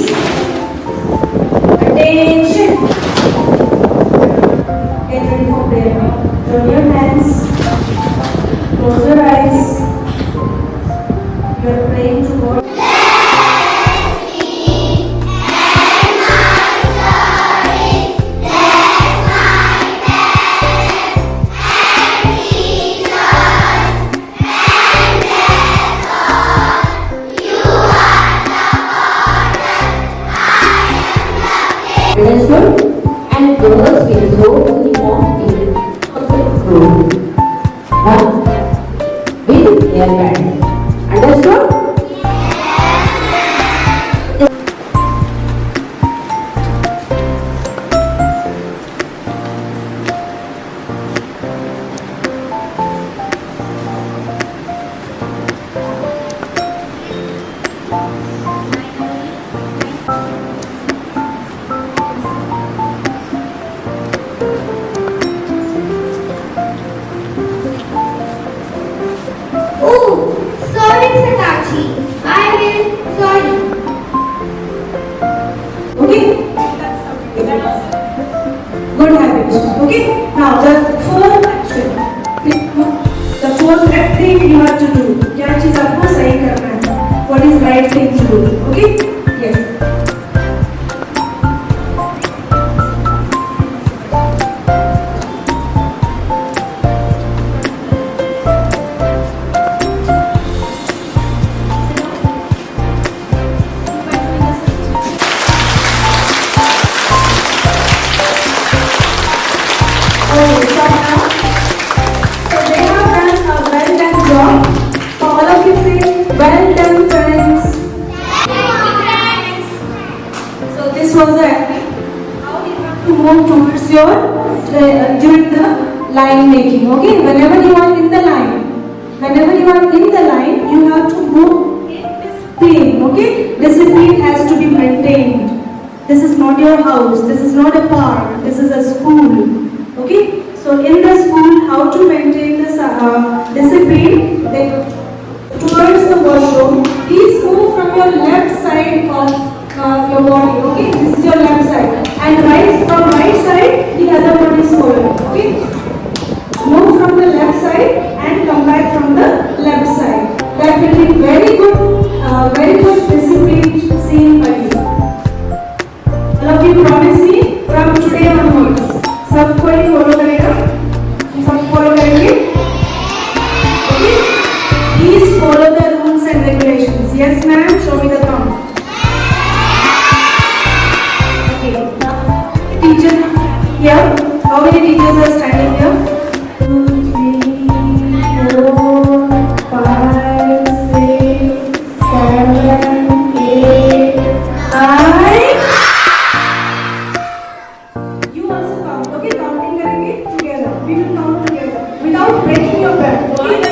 please. Attention. Get ready for prayer. Join your hands. Close your eyes. You are praying to God. Understood? And girls will go to the mosque in perfect group. With their parents. Understood? Oh, sorry, Satachi. I will. Sorry. Okay? Good habits. Okay? Now the fourth action. The fourth thing you have to do. क्या चीज आपको सही करना है? What is right thing to do? Okay? Yes. Okay, stop now. So they have done a well done job. So all of you say, well done friends. So this was the how you have to move towards your during the line making. Okay, whenever you are in the line, you have to move in discipline. Okay, discipline has to be maintained. This is not your house. This is not a park. This is a school. Okay, so in the school, how to maintain this discipline? Then towards the washroom, please move from your left side of your body. Okay, this is your left side, and from right side, the other one is following. Okay, move from the left side and come back from the left side. That will be very good discipline seen by you. All of you promise me from today onwards. सब कोई follow करेगा, सब follow करेंगे, okay? Please follow the rules and regulations. Yes, ma'am. Show me the count. Okay. Teachers here. How many teachers are standing here? 2, 3, 4, 5, 6, 7, 8, 9. You also count. Okay, counting करेंगे together. We will count together without breaking your back. Okay?